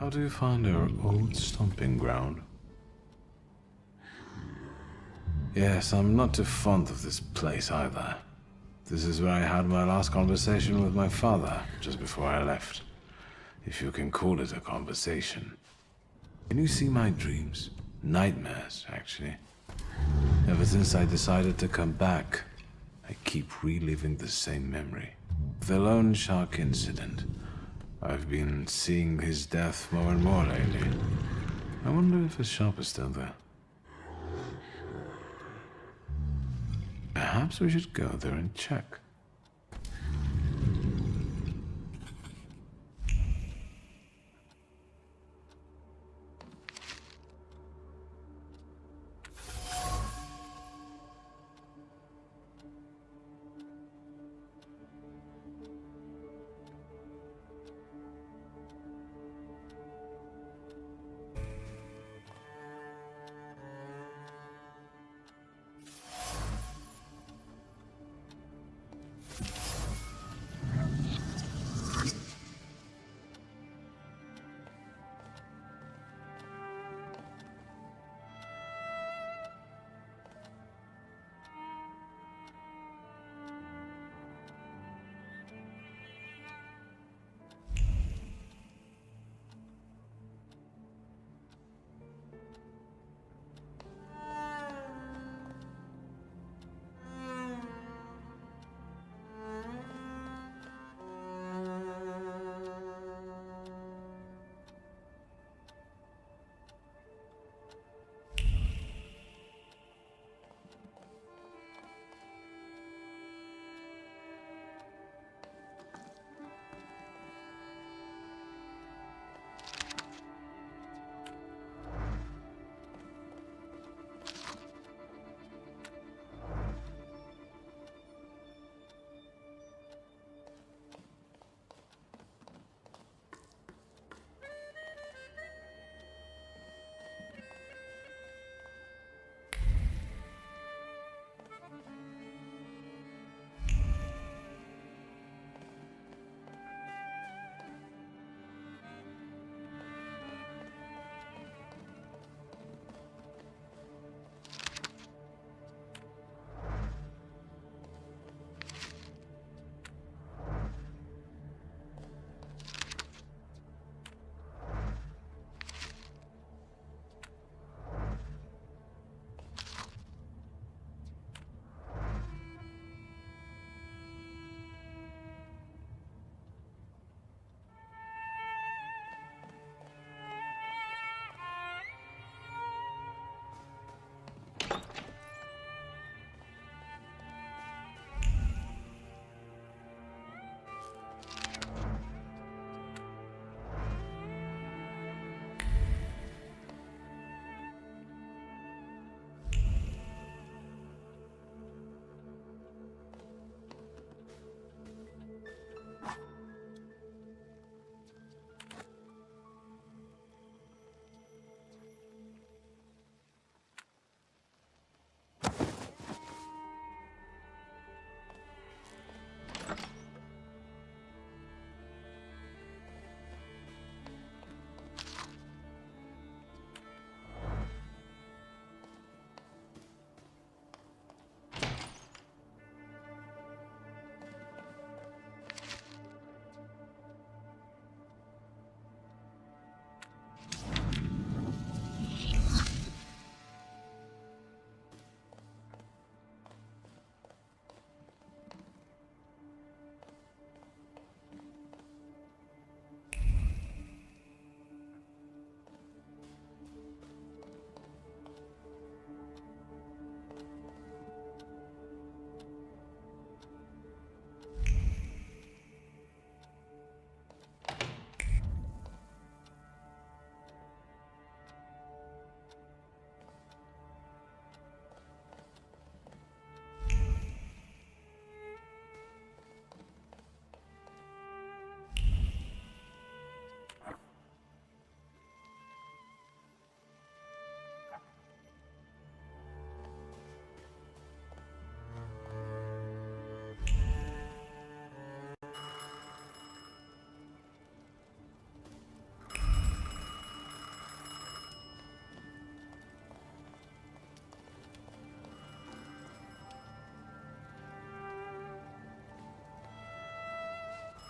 How do you find our old stomping ground? Yes, I'm not too fond of this place either. This is where I had my last conversation with my father, just before I left. If you can call it a conversation. Can you see my dreams? Nightmares, actually. Ever since I decided to come back, I keep reliving the same memory. The lone shark incident. I've been seeing his death more and more lately. I wonder if his shop is still there. Perhaps we should go there and check.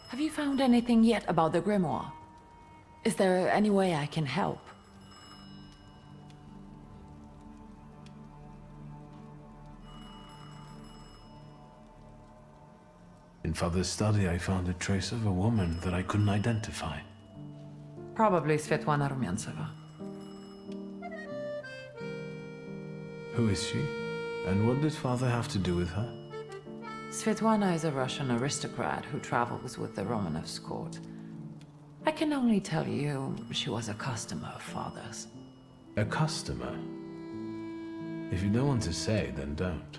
Have you found anything yet about the grimoire? Is there any way I can help? In Father's study, I found a trace of a woman that I couldn't identify. Probably Svetlana Rumyantseva. Who is she? And what did Father have to do with her? Svetlana is a Russian aristocrat who travels with the Romanovs' court. I can only tell you she was a customer of Father's. A customer? If you don't want to say, then don't.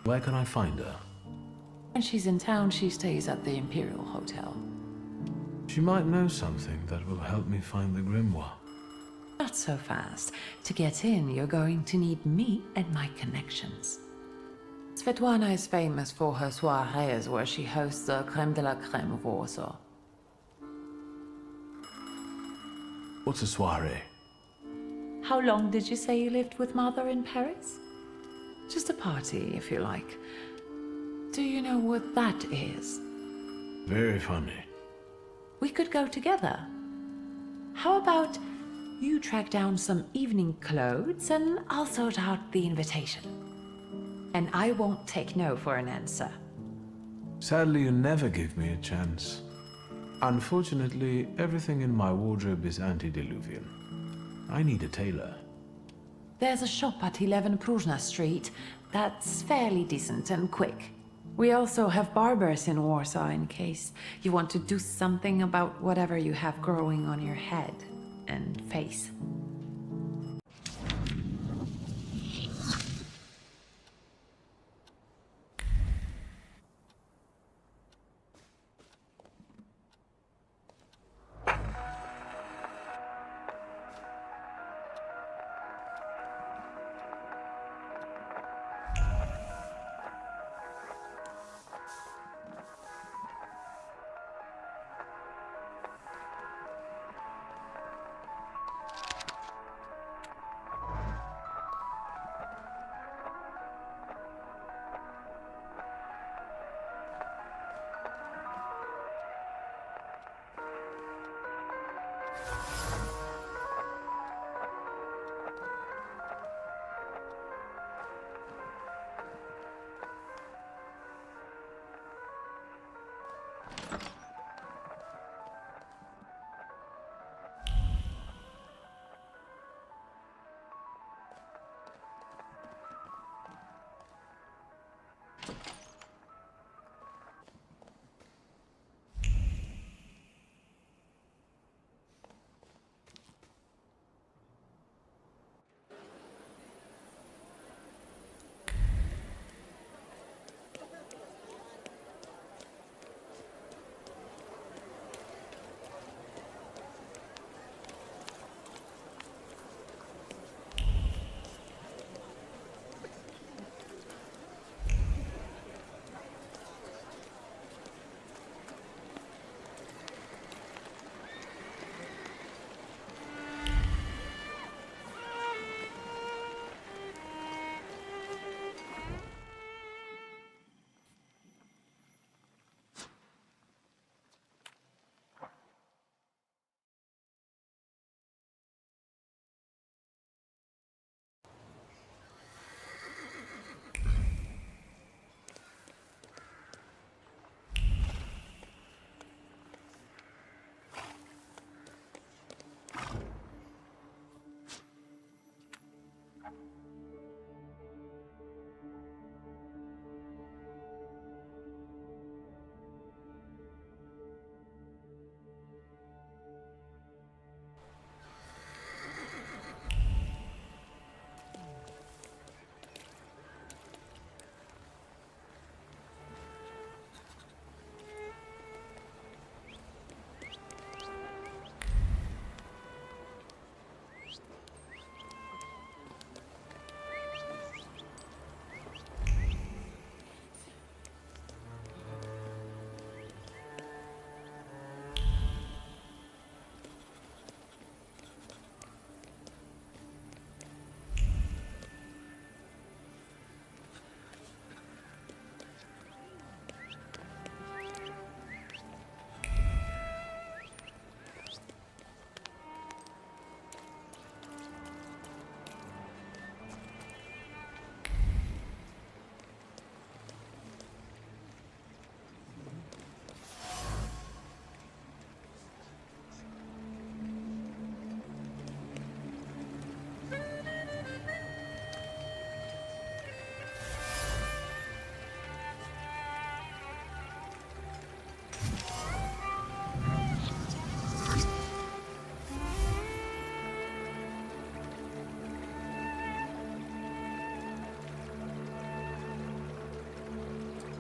Where can I find her? When she's in town, she stays at the Imperial Hotel. She might know something that will help me find the grimoire. Not so fast. To get in, you're going to need me and my connections. Svetlana is famous for her soirees where she hosts the crème de la crème of Warsaw. What's a soiree? How long did you say you lived with Mother in Paris? Just a party, if you like. Do you know what that is? Very funny. We could go together. How about you track down some evening clothes and I'll sort out the invitation? And I won't take no for an answer. Sadly, you never give me a chance. Unfortunately, everything in my wardrobe is antediluvian. I need a tailor. There's a shop at 11 Pruzhna Street that's fairly decent and quick. We also have barbers in Warsaw in case you want to do something about whatever you have growing on your head and face.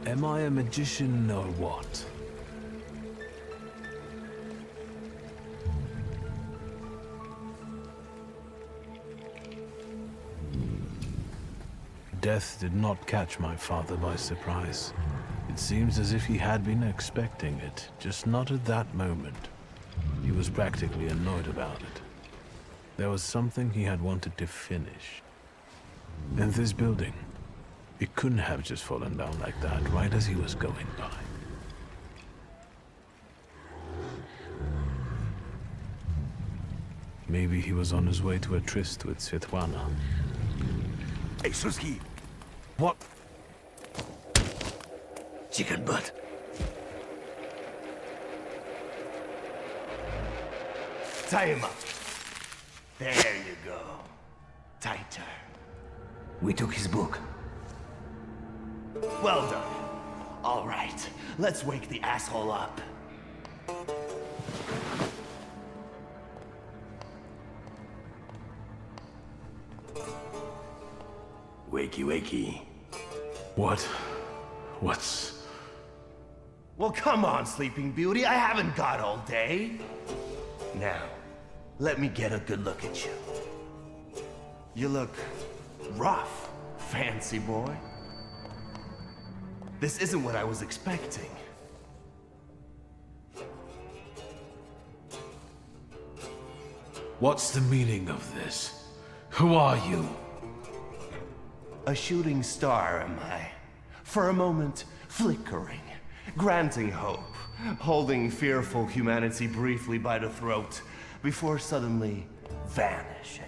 Am I a magician or what? Death did not catch my father by surprise. It seems as if he had been expecting it, just not at that moment. He was practically annoyed about it. There was something he had wanted to finish. And this building, it couldn't have just fallen down like that, right as he was going by. Maybe he was on his way to a tryst with Svetlana. Hey, Suski! What? Chicken butt. Tie him up. There you go. Tighter. We took his book. Well done. All right, let's wake the asshole up. Wakey, wakey. What's... Well, come on, Sleeping Beauty. I haven't got all day. Now, let me get a good look at you. You look rough, fancy boy. This isn't what I was expecting. What's the meaning of this? Who are you? A shooting star, am I? For a moment, flickering, granting hope, holding fearful humanity briefly by the throat, before suddenly vanishing.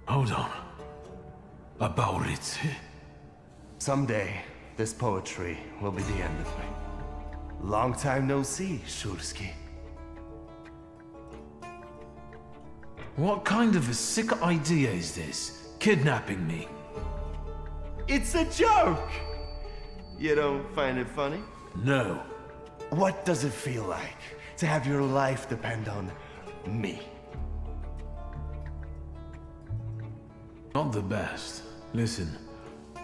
Hold on. About it. Someday, this poetry will be the end of me. Long time no see, Shurski. What kind of a sick idea is this? Kidnapping me? It's a joke! You don't find it funny? No. What does it feel like to have your life depend on me? Not the best. Listen,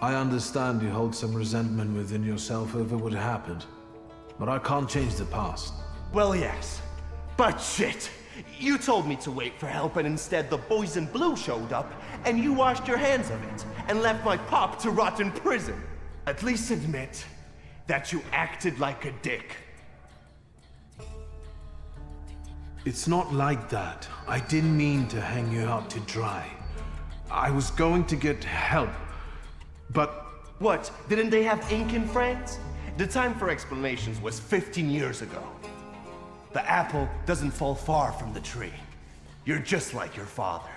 I understand you hold some resentment within yourself over what happened, but I can't change the past. Well, yes. But shit! You told me to wait for help and instead the boys in blue showed up and you washed your hands of it and left my pop to rot in prison. At least admit that you acted like a dick. It's not like that. I didn't mean to hang you out to dry. I was going to get help, but... What, didn't they have ink in France? The time for explanations was 15 years ago. The apple doesn't fall far from the tree. You're just like your father.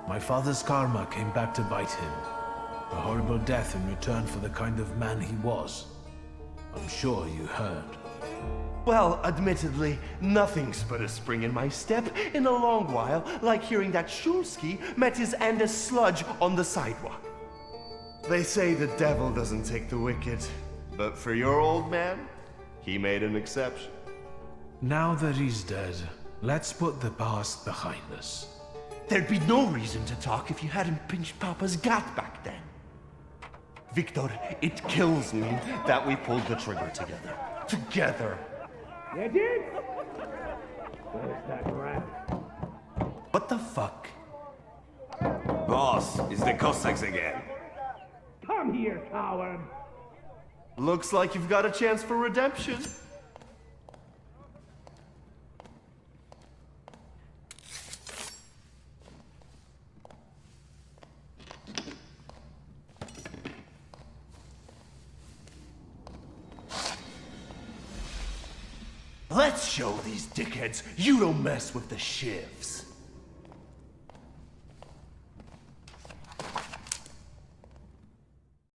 My father's karma came back to bite him. A horrible death in return for the kind of man he was. I'm sure you heard. Well, admittedly, nothing's put a spring in my step in a long while, like hearing that Shulsky met his Andes sludge on the sidewalk. They say the devil doesn't take the wicked, but for your old man, he made an exception. Now that he's dead, let's put the past behind us. There'd be no reason to talk if you hadn't pinched Papa's gut back then. Victor, it kills me that we pulled the trigger together. Together. You did? Where's that rat? What the fuck? Boss, it's the Cossacks again. Come here, coward! Looks like you've got a chance for redemption. Let's show these dickheads you don't mess with the shivs.